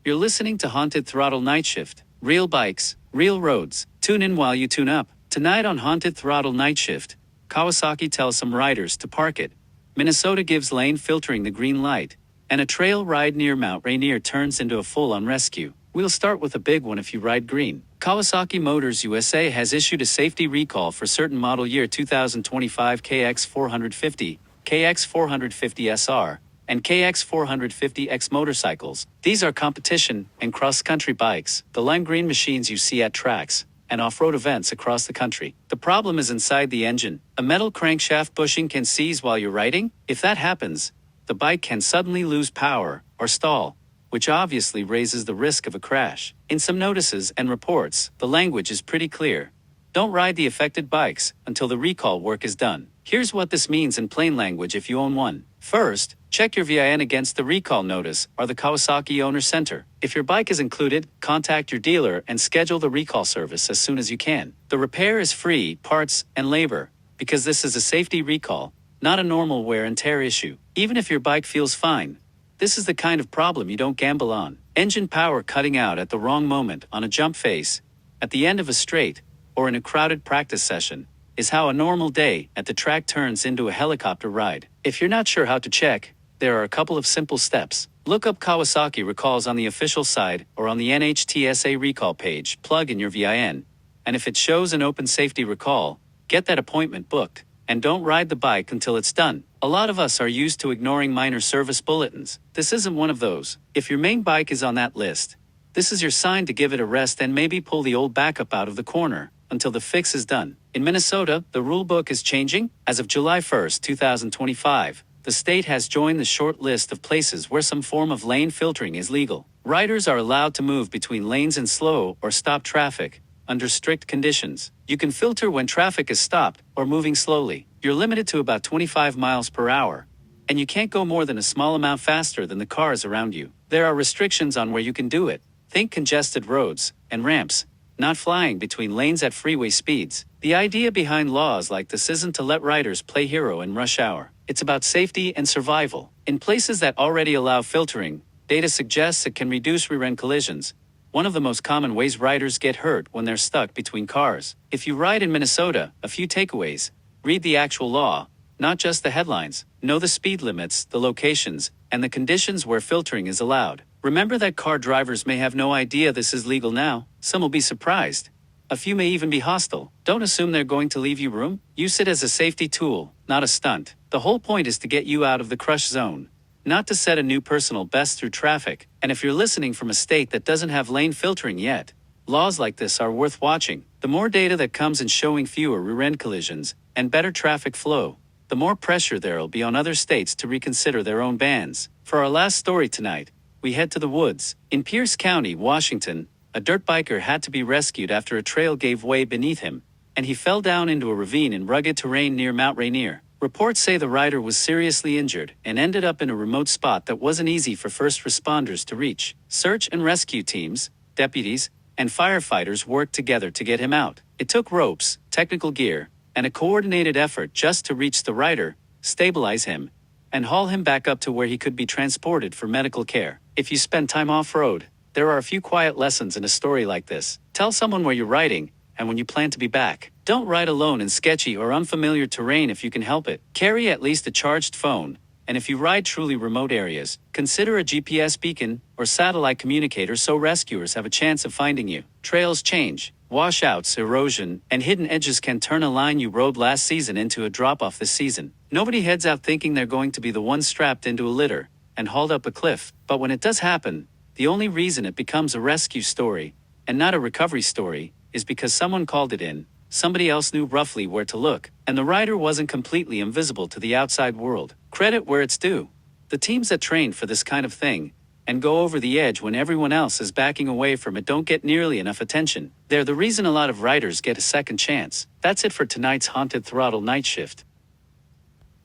You're listening to Haunted Throttle Night Shift. Real bikes, real roads. Tune in while you tune up. Tonight on Haunted Throttle Night Shift, Kawasaki tells some riders to park it. Minnesota gives lane filtering the green light. And a trail ride near Mount Rainier turns into a full-on rescue. We'll start with a big one if you ride green. Kawasaki Motors USA has issued a safety recall for certain model year 2025 KX450, KX450SR, and KX450X motorcycles. These are competition and cross-country bikes, the lime green machines you see at tracks and off-road events across the country. The problem is inside the engine. A metal crankshaft bushing can seize while you're riding. If that happens, the bike can suddenly lose power or stall, which obviously raises the risk of a crash. In some notices and reports, the language is pretty clear. Don't ride the affected bikes until the recall work is done. Here's what this means in plain language if you own one. First, check your VIN against the recall notice or the Kawasaki Owner Center. If your bike is included, contact your dealer and schedule the recall service as soon as you can. The repair is free, parts, and labor, because this is a safety recall, not a normal wear and tear issue. Even if your bike feels fine, this is the kind of problem you don't gamble on. Engine power cutting out at the wrong moment on a jump face, at the end of a straight, or in a crowded practice session, is how a normal day at the track turns into a helicopter ride. If you're not sure how to check, there are a couple of simple steps. Look up Kawasaki recalls on the official side or on the NHTSA recall page, plug in your VIN, and if it shows an open safety recall, get that appointment booked, and don't ride the bike until it's done. A lot of us are used to ignoring minor service bulletins. This isn't one of those. If your main bike is on that list, this is your sign to give it a rest and maybe pull the old backup out of the corner until the fix is done. In Minnesota, the rulebook is changing. As of July 1st, 2025, the state has joined the short list of places where some form of lane filtering is legal. Riders are allowed to move between lanes and slow or stop traffic under strict conditions. You can filter when traffic is stopped or moving slowly. You're limited to about 25 miles per hour, and you can't go more than a small amount faster than the cars around you. There are restrictions on where you can do it. Think congested roads and ramps, not flying between lanes at freeway speeds. The idea behind laws like this isn't to let riders play hero in rush hour. It's about safety and survival. In places that already allow filtering, data suggests it can reduce rear-end collisions, one of the most common ways riders get hurt when they're stuck between cars. If you ride in Minnesota, a few takeaways: read the actual law, not just the headlines. Know the speed limits, the locations, and the conditions where filtering is allowed. Remember that car drivers may have no idea this is legal now. Some will be surprised. A few may even be hostile. Don't assume they're going to leave you room. Use it as a safety tool, not a stunt. The whole point is to get you out of the crush zone, not to set a new personal best through traffic. And if you're listening from a state that doesn't have lane filtering yet, laws like this are worth watching. The more data that comes in showing fewer rear-end collisions and better traffic flow, the more pressure there'll be on other states to reconsider their own bans. For our last story tonight, we head to the woods. In Pierce County, Washington, a dirt biker had to be rescued after a trail gave way beneath him, and he fell down into a ravine in rugged terrain near Mount Rainier. Reports say the rider was seriously injured and ended up in a remote spot that wasn't easy for first responders to reach. Search and rescue teams, deputies, and firefighters worked together to get him out. It took ropes, technical gear, and a coordinated effort just to reach the rider, stabilize him, and haul him back up to where he could be transported for medical care. If you spend time off-road, there are a few quiet lessons in a story like this. Tell someone where you're riding and when you plan to be back. Don't ride alone in sketchy or unfamiliar terrain if you can help it. Carry at least a charged phone, and if you ride truly remote areas, consider a GPS beacon or satellite communicator so rescuers have a chance of finding you. Trails change. Washouts, erosion, and hidden edges can turn a line you rode last season into a drop-off this season. Nobody heads out thinking they're going to be the one strapped into a litter and hauled up a cliff. But when it does happen, the only reason it becomes a rescue story, and not a recovery story, is because someone called it in, somebody else knew roughly where to look, and the rider wasn't completely invisible to the outside world. Credit where it's due. The teams that train for this kind of thing and go over the edge when everyone else is backing away from it don't get nearly enough attention. They're the reason a lot of riders get a second chance. That's it for tonight's Haunted Throttle Night Shift.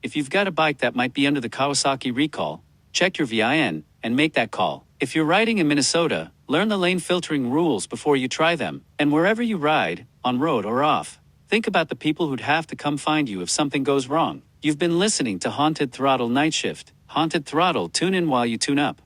If you've got a bike that might be under the Kawasaki recall, check your VIN and make that call. If you're riding in Minnesota, learn the lane filtering rules before you try them. And wherever you ride, on road or off, think about the people who'd have to come find you if something goes wrong. You've been listening to Haunted Throttle Night Shift. Haunted Throttle, tune in while you tune up.